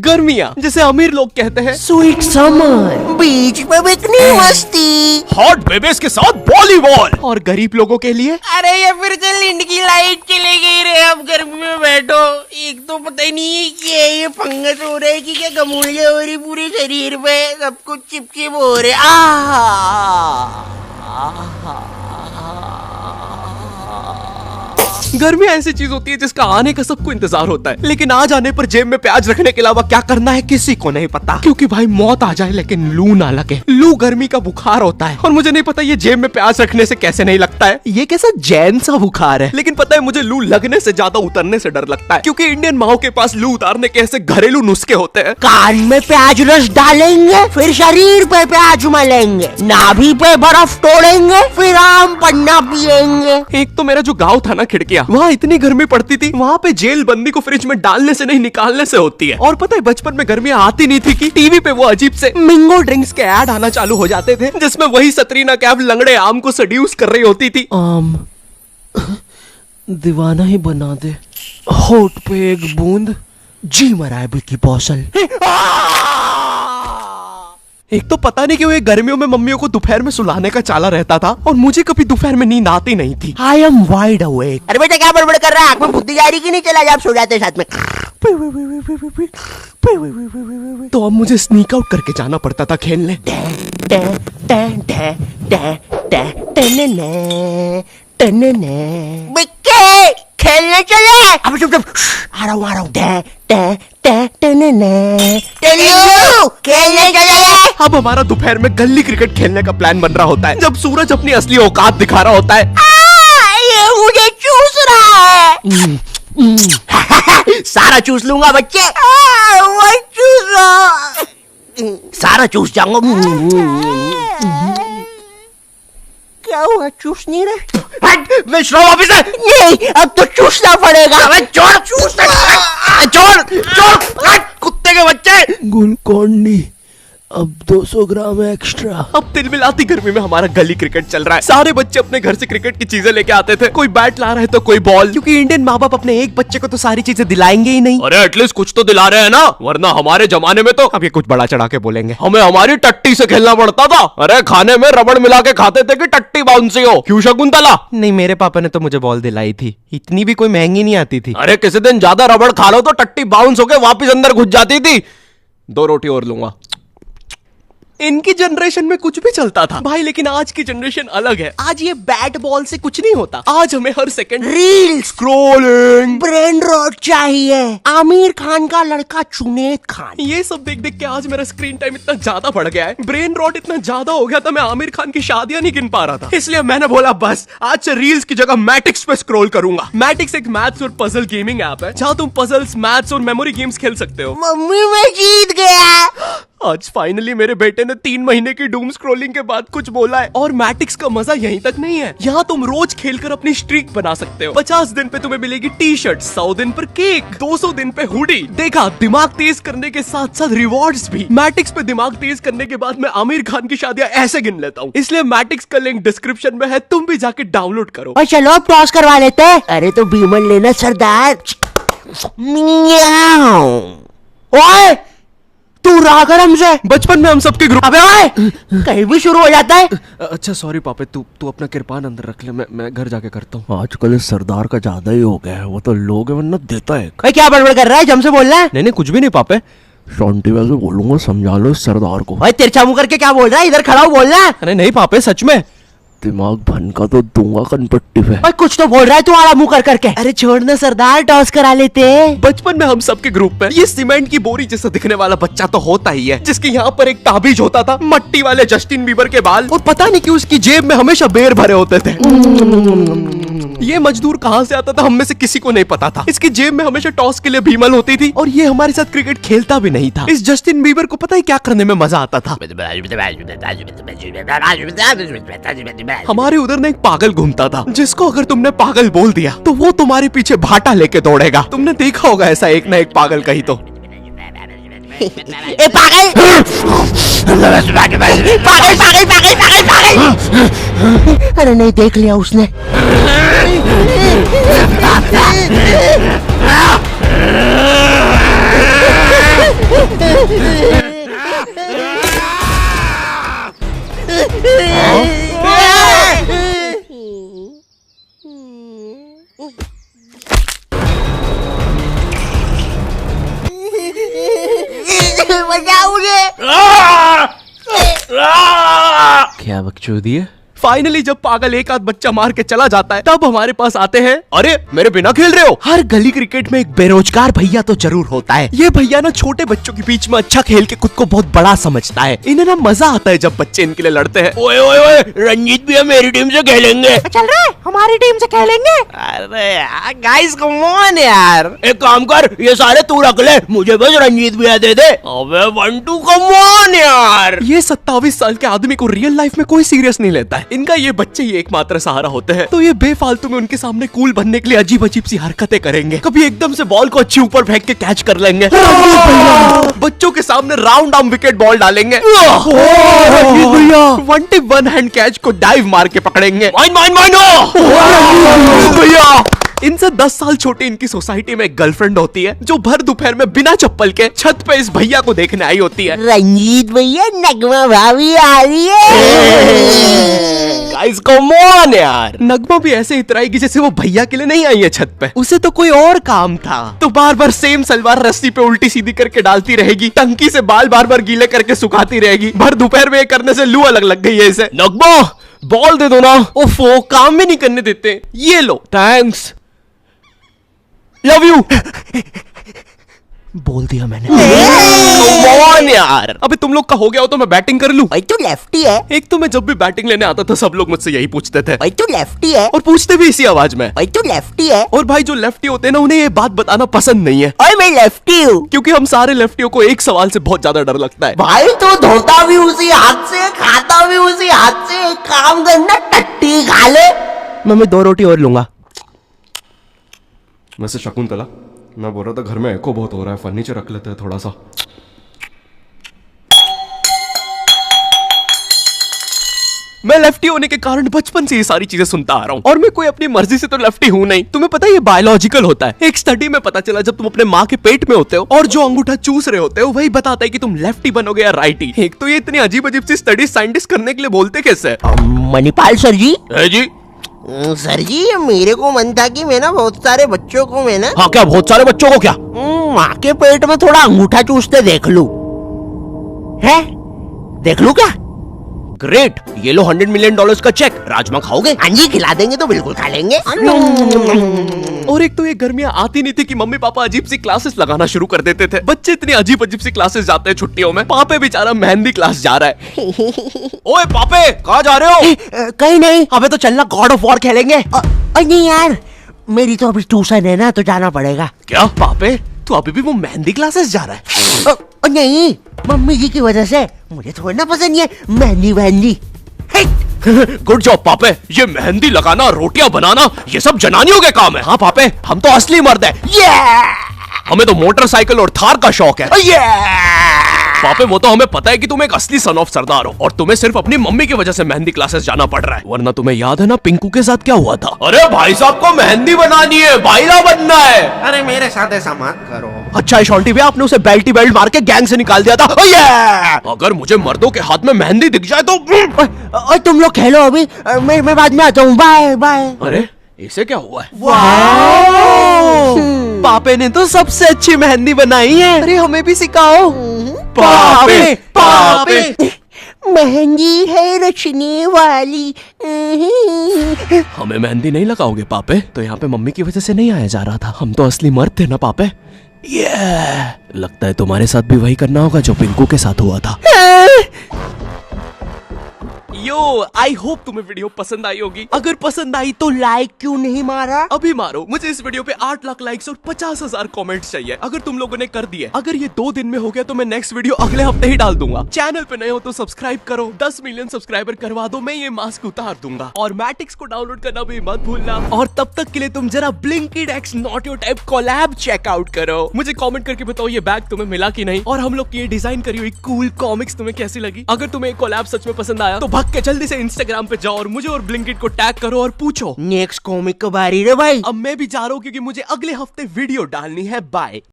गर्मियाँ जिसे अमीर लोग कहते हैं स्वीट समर, बीच पे बिकनी मस्ती, हॉट बेबीज के साथ वॉलीबॉल, और गरीब लोगों के लिए अरे ये फिर से लिंड की लाइट चली गई रे। अब गर्मी में बैठो, एक तो पता ही नहीं है कि ये फंगस हो रहा है कि क्या गमूलिया हो रही पूरे शरीर पे, सब कुछ चिपचिप हो रहे। गर्मियाँ ऐसी चीज होती है जिसका आने का सबको इंतजार होता है, लेकिन आ जाने पर जेब में प्याज रखने के अलावा क्या करना है किसी को नहीं पता। क्योंकि भाई मौत आ जाए लेकिन लू ना लगे। लू गर्मी का बुखार होता है और मुझे नहीं पता ये जेब में प्याज रखने से कैसे नहीं लगता है। ये कैसा जैन सा बुखार है। लेकिन पता है मुझे लू लगने से ज्यादा उतरने से डर लगता है, क्योंकि इंडियन माओ के पास लू उतारने के ऐसे घरेलू नुस्खे होते हैं। कान में प्याज रस डालेंगे, फिर शरीर पे प्याज मलेंगे, नाभि पे बर्फ तोड़ेंगे, फिर आम पन्ना पिएंगे। एक तो मेरा जो गाँव था ना खिड़किया, वहाँ इतनी गर्मी पड़ती थी, वहाँ पे जेल बंदी को फ्रिज में डालने से नहीं निकालने से होती है। और पता है बचपन में गर्मियाँ आती नहीं थी कि टीवी पे वो अजीब से मिंगो ड्रिंक्स के ऐड आना चालू हो जाते थे, जिसमें वही सतरीना कैफ लंगड़े आम को सड्यूस कर रही होती थी। आम दीवाना ही बना दे, होठ पे एक बूंद, जी मरा है बिकी पौसल। एक तो पता नहीं क्यों ये गर्मियों में मम्मियों को दोपहर में सुलाने का चाला रहता था और मुझे कभी दोपहर में नींद आती नहीं थी। I am wide awake. अरे बेटा क्या बड़बड़ कर रहा है, आंख में बुद्धि जा रही कि नहीं? चला जा, आप सो जाते साथ में। तो अब मुझे स्नीक आउट करके जाना पड़ता था खेलने। बिक्के खेलने चले। अब चुप चुप, आ रहा हूँ। खेलने चले। अब हमारा दोपहर में गली क्रिकेट खेलने का प्लान बन रहा होता है, जब सूरज अपनी असली औकात दिखा रहा होता है। ये मुझे चूस रहा है। सारा चूस लूंगा बच्चे। वो चूस रहा, सारा चूस जाऊंगा। क्या हुआ, चूस नहीं रहे? मैं श्रम ऑफिसर नहीं, अब तो चूसना पड़ेगा। छोड़ कुत्ते के बच्चे। गुलकोंडी अब 200 ग्राम एक्स्ट्रा। अब तिलमिलाती गर्मी में हमारा गली क्रिकेट चल रहा है। सारे बच्चे अपने घर से क्रिकेट की चीजें लेके आते थे, कोई बैट ला रहा है तो कोई बॉल, क्योंकि इंडियन माँ बाप अपने एक बच्चे को तो सारी चीजें दिलाएंगे ही नहीं। अरे एटलीस्ट कुछ तो दिला रहे हैं ना, वरना हमारे जमाने में तो अब ये कुछ बड़ा चढ़ा के बोलेंगे, हमें हमारी टट्टी से खेलना पड़ता था। अरे खाने में रबड़ मिला के खाते थे कि टट्टी बाउंसी हो। क्यों शकुंतला? नहीं, मेरे पापा ने तो मुझे बॉल दिलाई थी, इतनी भी कोई महंगी नहीं आती थी। अरे किसी दिन ज्यादा रबड़ खा लो तो टट्टी बाउंस होके वापिस अंदर घुस जाती थी। 2 रोटी और लूंगा। इनकी जनरेशन में कुछ भी चलता था भाई, लेकिन आज की जनरेशन अलग है। आज ये बैट बॉल से कुछ नहीं होता, आज हमें हर second reel scrolling, brain rot चाहिए। आमिर खान का लड़का जुनैद खान, ये सब देख देख के आज मेरा स्क्रीन टाइम इतना ज्यादा बढ़ गया है, ब्रेन रॉट इतना ज्यादा हो गया था, मैं आमिर खान की शादियां नहीं गिन पा रहा था। इसलिए मैंने बोला बस आज से रील्स की जगह मैटिक्स पे स्क्रॉल करूंगा। मैटिक्स एक मैथ्स और पजल गेमिंग ऐप है, जहाँ तुम पजल्स, मैथ्स और मेमोरी गेम्स खेल सकते हो। मम्मी मैं जीत गया। आज फाइनली मेरे बेटे ने 3 महीने की डूम स्क्रॉलिंग के बाद कुछ बोला है। और मैटिक्स का मजा यहीं तक नहीं है, यहाँ तुम रोज खेलकर अपनी स्ट्रीक बना सकते हो। 50 दिन पे तुम्हें मिलेगी टी शर्ट, 100 दिन पर केक, 200 दिन पे हुडी। देखा, दिमाग तेज करने के साथ साथ रिवॉर्ड्स भी। मैटिक्स पे दिमाग तेज करने के बाद मैं आमिर खान की शादियां ऐसे गिन लेता हूँ। इसलिए मैटिक्स का लिंक डिस्क्रिप्शन में है, तुम भी जाके डाउनलोड करो। और चलो अब टॉस करवा लेते हैं। अरे तो बीमन लेना सरदार। ओए तू रहा कर हमसे, बचपन में हम सबके ग्रुप। अबे ओए कहीं भी शुरू हो जाता है। अच्छा सॉरी पापे, तू अपना किरपान अंदर रख ले, मैं घर जाके करता हूँ। आजकल इस सरदार का ज्यादा ही हो गया है, वो तो लोग है वरना देता है। भाई क्या बड़बड़ कर रहा है, जम से बोल रहा है? नहीं कुछ भी नहीं पापे। शांति वैसे बोलूंगा, समझा लो इस सरदार को। भाई तिरछा मुंह करके क्या बोल रहा है, इधर खड़ा हो बोल रहा है। अरे नहीं पापे सच में, दिमाग भनका तो दूंगा कनपट्टी पे। भाई कुछ तो बोल रहा है तू आड़ा मुंह कर करके। अरे छोड़ना सरदार, टॉस करा लेते। बचपन में हम सबके ग्रुप में ये सीमेंट की बोरी जैसा दिखने वाला बच्चा तो होता ही है, जिसके यहाँ पर एक ताबीज होता था, मट्टी वाले जस्टिन बीबर के बाल, और पता नहीं क्यों उसकी जेब में हमेशा बेर भरे होते थे। ये मजदूर कहाँ से आता था हम में से किसी को नहीं पता था। इसकी जेब में हमेशा टॉस के लिए भीमल होती थी, और ये हमारे साथ क्रिकेट खेलता भी नहीं था। इस जस्टिन बीबर को पता है क्या करने में मजा आता था? हमारे उधर ना एक पागल घूमता था, जिसको अगर तुमने पागल बोल दिया तो वो तुम्हारे पीछे भाटा लेके दौड़ेगा। तुमने देखा होगा ऐसा एक ना एक पागल कहीं तो। ए पागल पागल पागल पागल पागल पागल। अरे नहीं देख लिया उसने। बचाओ मुझे। क्या बकचोदी है? फाइनली जब पागल एक आध बच्चा मार के चला जाता है तब हमारे पास आते हैं, अरे मेरे बिना खेल रहे हो। हर गली क्रिकेट में एक बेरोजगार भैया तो जरूर होता है। ये भैया ना छोटे बच्चों के बीच में अच्छा खेल के खुद को बहुत बड़ा समझता है। इन्हें ना मजा आता है जब बच्चे इनके लिए लड़ते हैं। ओए ओए ओए, रंजीत भैया मेरी टीम से खेलेंगे। चल रहा है, हमारी टीम से खेलेंगे। अरे यार गाइस कम ऑन यार। एक काम कर, ये सारे तू रख ले, मुझे बस रंजीत भैया दे दे। अबे बंटू कम ऑन यार। ये 27 साल के आदमी को रियल लाइफ में कोई सीरियस नहीं लेता है। इनका ये बच्चे ही एकमात्र सहारा होते हैं, तो ये बेफालतू में उनके सामने कूल बनने के लिए अजीब अजीब सी हरकतें करेंगे। कभी एकदम से बॉल को अच्छी ऊपर फेंक के कैच कर लेंगे, बच्चों के सामने राउंड आर्म विकेट बॉल डालेंगे, भैया 21 हैंड कैच को डाइव मार के पकड़ेंगे। भैया इनसे 10 साल छोटी इनकी सोसाइटी में एक गर्लफ्रेंड होती है जो भर दोपहर में बिना चप्पल के छत पे इस भैया को देखने आई होती है। रंजीत भैया, नगमा भाभी आ रही है। गाइस कम ऑन यार। नगमा भी ऐसे इतराएगी जैसे वो भैया के लिए नहीं आई है छत पे, उसे तो कोई और काम था। तो बार बार सेम सलवार रस्सी पे उल्टी सीधी करके डालती रहेगी, टंकी से बाल बार बार गीले करके सुखाती रहेगी। भर दोपहर में ये करने से लू अलग लग गई है इसे। नगमा बॉल दे दो ना। ओफो, काम भी नहीं करने देते। ये लो, थैंक्स, लव यू। बोल दिया मैंने। यार अबे तुम लोग का हो गया हो तो मैं बैटिंग कर लूं। भाई तू लेफ्टी है। एक तो मैं जब भी बैटिंग लेने आता था सब लोग मुझसे यही पूछते थे। भाई तू लेफ्टी है। और पूछते भी इसी आवाज में। भाई तू लेफ्टी है। और भाई जो लेफ्टी होते हैं ना उन्हें ये बात बताना पसंद नहीं है। और मैं लेफ्टी हूँ। क्योंकि हम सारे लेफ्टियों को एक सवाल से बहुत ज्यादा डर लगता है। भाई तू धोता भी उसी हाथ से, खाता भी उसी हाथ से। एक काम करना, टट्टी खा ले। मैं 2 रोटी और लूंगा। वैसे शकुंतला, मैं बोल रहा था घर में एको बहुत हो रहा है, फर्नीचर रख लेते हैं थोड़ा सा। मैं लेफ्टी होने के कारण बचपन से ये सारी चीजें सुनता आ रहा हूँ, और मैं कोई अपनी मर्जी से तो लेफ्टी हूँ नहीं। तुम्हें पता है ये बायोलॉजिकल होता है। एक स्टडी में पता चला जब तुम अपने माँ के पेट में होते हो और जो अंगूठा चूस रहे होते हो वही बताता है कि तुम लेफ्टी बनोगे या राइटी। एक तो ये इतनी अजीब अजीब सी स्टडी साइंटिस्ट करने के लिए बोलते कैसे? मणिपाल सर जी। है जी। सर जी, मेरे को मन था कि मैं ना बहुत सारे बच्चों को मैं ना। हाँ क्या, बहुत सारे बच्चों को क्या? माँ के पेट में थोड़ा अंगूठा चूसते देख लूं। है? देख लूं क्या? ग्रेट, ये लो $100 मिलियन का चेक। राजमा खाओगे? हाँ जी, खिला देंगे तो बिल्कुल खा लेंगे। और एक तो ये गर्मियां आती नहीं थी कि मम्मी पापा अजीब सी क्लासेस लगाना शुरू कर देते थे। बच्चे इतनी अजीब अजीब सी क्लासेस जाते हैं छुट्टियों में। पापे बेचारा मेहंदी क्लास जा रहा है। ओए पापे, कहाँ जा रहे हो? कहीं नहीं। अबे तो चलना, गॉड ऑफ वॉर खेलेंगे। नहीं यार, मेरी तो अभी ट्यूशन है ना, तो जाना पड़ेगा। क्या पापे, तू अभी भी वो मेहंदी क्लासेस जा रहा है? नहीं, मम्मी जी की वजह से। मुझे थोड़ा ना पसंद है मेहंदी वहंदी। गुड जॉब पापे। ये मेहंदी लगाना, रोटियां बनाना, ये सब जनानियों के काम है। हाँ पापे, हम तो असली मर्द है। हमें तो मोटरसाइकिल और थार का शौक है। पापे वो तो हमें पता है कि तुम एक असली सन ऑफ सरदार हो, और तुम्हें सिर्फ अपनी मम्मी की वजह से मेहंदी क्लासेस जाना पड़ रहा है। वरना तुम्हें याद है ना पिंकू के साथ क्या हुआ था? अरे भाई साहब को मेहंदी बनानी है, भाईला बनना है। अरे मेरे साथ ऐसा मत करो। अच्छा शॉन्टी भैया, आपने उसे बेल्टी बेल्ट मार के गैंग से निकाल दिया था। अगर मुझे मर्दों के हाथ में मेहंदी दिख जाए तो तुम लोग खेलो अभी, मैं बाद में आता हूँ। Bye bye. अरे इसे क्या हुआ है? पापे ने तो सबसे अच्छी मेहंदी बनाई है। अरे हमें भी सिखाओ। पापे पापे, मेहंदी है रचने वाली। हमें मेहंदी नहीं लगाओगे पापे? तो यहाँ पे मम्मी की वजह से नहीं आया जा रहा था। हम तो असली मर्द थे ना पापे। लगता है तुम्हारे साथ भी वही करना होगा जो पिंकू के साथ हुआ था। यो, आई होप तुम्हें वीडियो पसंद आई होगी। अगर पसंद आई तो लाइक क्यों नहीं मारा? अभी मारो। मुझे इस वीडियो पे 8 लाख लाइक्स और 50,000 कमेंट्स चाहिए। अगर तुम लोगों ने कर दिए, अगर ये 2 दिन में हो गया तो मैं नेक्स्ट वीडियो अगले हफ्ते ही डाल दूंगा। चैनल पे नए हो तो सब्सक्राइब करो। 10 मिलियन सब्सक्राइबर करवा दो, मैं ये मास्क उतार दूंगा। और मैटिक्स को डाउनलोड करना भी मत भूलना। और तब तक के लिए तुम जरा Blinkit x not your type collab check out करो। मुझे कमेंट करके बताओ ये बैग तुम्हें मिला कि नहीं, और हम लोग की ये डिजाइन करी हुई कूल कॉमिक्स तुम्हें कैसी लगी। अगर तुम्हें कोलैब सच में पसंद आया तो भाग के जल्दी से इंस्टाग्राम पे जाओ और मुझे और ब्लिंकिट को टैग करो और पूछो नेक्स्ट कॉमिक कब आ रही है भाई? अब मैं भी जा रहा हूँ क्योंकि मुझे अगले हफ्ते वीडियो डालनी है। बाय।